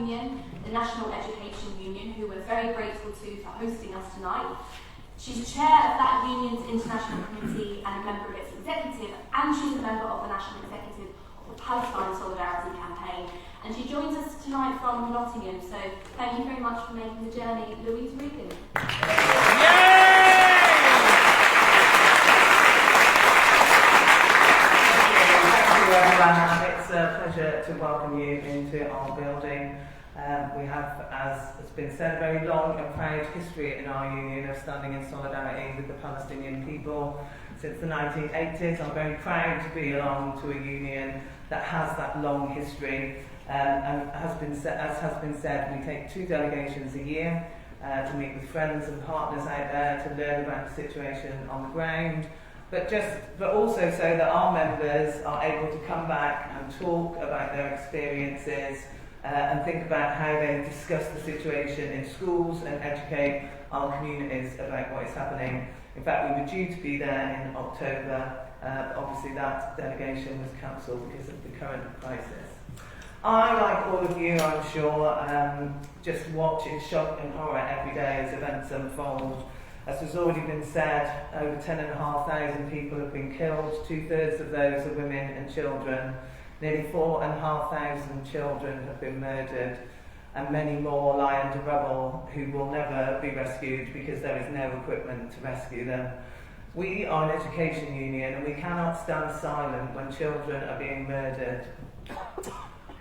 union, the National Education Union, who we're very grateful to for hosting us tonight. She's chair of that union's International Committee and a member of its executive, and she's a member of the National Executive of the Palestine Solidarity Campaign. And she joins us tonight from Nottingham, so thank you very much for making the journey, Louise Regan. It's a pleasure to welcome you into our building. We have, as has been said, a very long and proud history in our union of standing in solidarity with the Palestinian people since the 1980s. I'm very proud to belong to a union that has that long history. And as has been said, we take 2 delegations a year to meet with friends and partners out there to learn about the situation on the ground. But also so that our members are able to come back and talk about their experiences and think about how they discuss the situation in schools and educate our communities about what is happening. In fact, we were due to be there in October, but obviously that delegation was cancelled because of the current crisis. I, like all of you, I'm sure, just watch in shock and horror every day as events unfold. As has already been said, over 10,500 people have been killed, 2/3 of those are women and children. Nearly 4,500 children have been murdered, and many more lie under rubble who will never be rescued because there is no equipment to rescue them. We are an education union and we cannot stand silent when children are being murdered.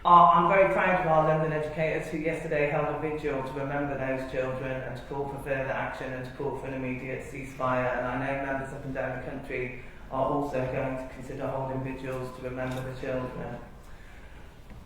I'm very proud of our London educators who yesterday held a vigil to remember those children and to call for further action and to call for an immediate ceasefire, and I know members up and down the country are also going to consider holding vigils to remember the children.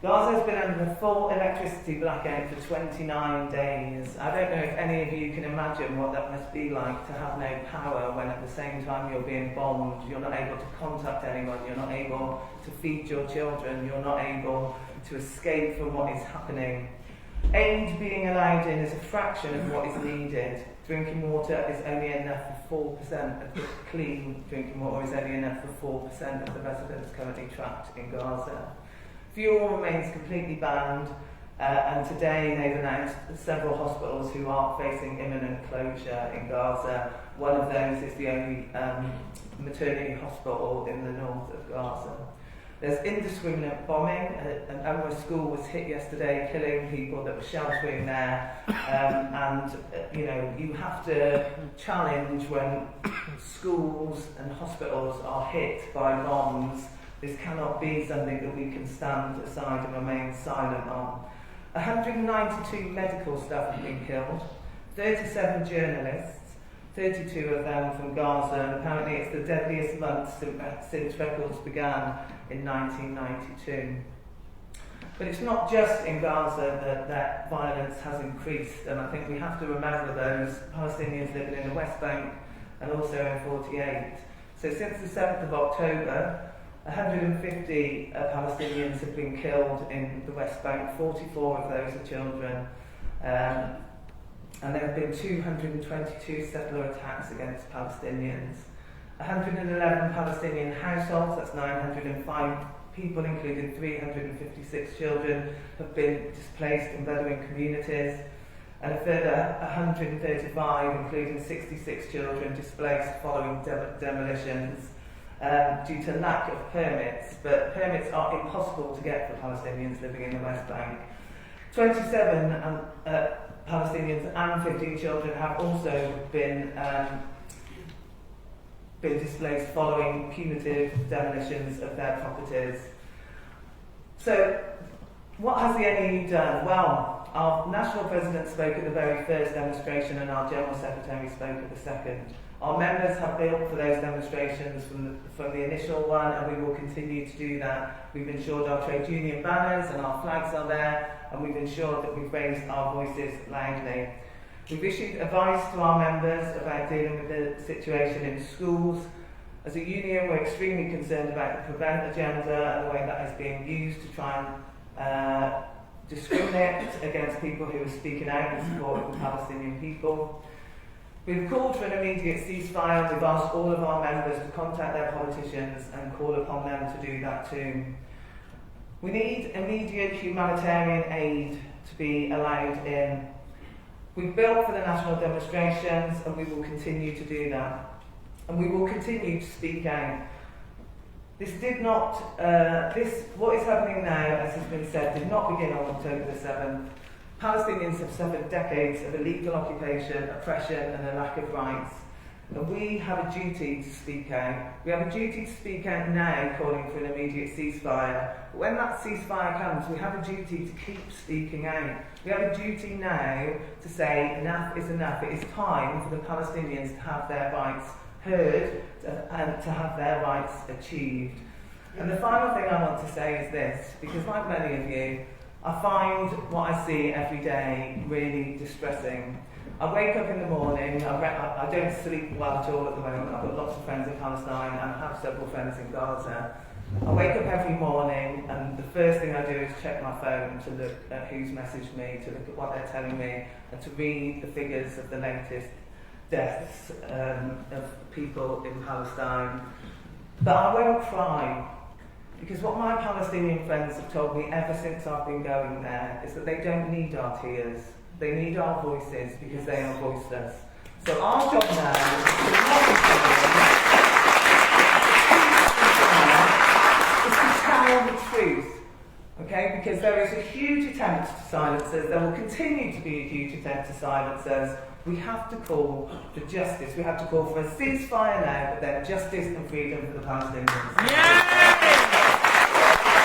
Gaza has been under a full electricity blackout for 29 days. I don't know if any of you can imagine what that must be like to have no power when at the same time you're being bombed, you're not able to contact anyone, you're not able to feed your children, you're not able to escape from what is happening. Aid being allowed in is a fraction of what is needed. Drinking water is only enough for 4% of the clean drinking water is only enough for 4% of the residents currently trapped in Gaza. Fuel remains completely banned, and today they've announced several hospitals who are facing imminent closure in Gaza. One of those is the only maternity hospital in the north of Gaza. There's indiscriminate bombing. An UNRWA school was hit yesterday, killing people that were sheltering there. You have to challenge when schools and hospitals are hit by bombs. This cannot be something that we can stand aside and remain silent on. 192 medical staff have been killed, 37 journalists, 32 of them from Gaza, and apparently it's the deadliest month since records began in 1992. But it's not just in Gaza that violence has increased, and I think we have to remember those Palestinians living in the West Bank and also in 48. So since the 7th of October, 150 Palestinians have been killed in the West Bank, 44 of those are children, and there have been 222 settler attacks against Palestinians. 111 Palestinian households, that's 905 people, including 356 children, have been displaced in Bedouin communities, and a further 135, including 66 children, displaced following demolitions due to lack of permits. But permits are impossible to get for Palestinians living in the West Bank. 27 Palestinians and 15 children have also been displaced following punitive demolitions of their properties. So, what has the NEU done? Well, our national president spoke at the very first demonstration and our general secretary spoke at the second. Our members have built for those demonstrations from the initial one, and we will continue to do that. We've ensured our trade union banners and our flags are there, and we've ensured that we've raised our voices loudly. We've issued advice to our members about dealing with the situation in schools. As a union, we're extremely concerned about the Prevent agenda and the way that is being used to try and discriminate against people who are speaking out in support of the Palestinian people. We've called for an immediate ceasefire, and we've asked all of our members to contact their politicians and call upon them to do that too. We need immediate humanitarian aid to be allowed in. We built for the national demonstrations, and we will continue to do that. And we will continue to speak out. What is happening now, as has been said, did not begin on October the 7th. Palestinians have suffered decades of illegal occupation, oppression, and a lack of rights. And we have a duty to speak out. We have a duty to speak out now, calling for an immediate ceasefire. But when that ceasefire comes, we have a duty to keep speaking out. We have a duty now to say enough is enough. It is time for the Palestinians to have their rights heard and to have their rights achieved. And the final thing I want to say is this, because like many of you, I find what I see every day really distressing. I wake up in the morning, I don't sleep well at all at the moment. I've got lots of friends in Palestine and I have several friends in Gaza. I wake up every morning and the first thing I do is check my phone to look at who's messaged me, to look at what they're telling me, and to read the figures of the latest deaths of people in Palestine. But I won't cry, because what my Palestinian friends have told me ever since I've been going there is that they don't need our tears. They need our voices, because they are voiceless. So our job now is to tell the truth, okay? Because there is a huge attempt to silence us. There will continue to be a huge attempt to silence us. We have to call for justice. We have to call for a ceasefire now, but then justice and freedom for the Palestinians. Yeah!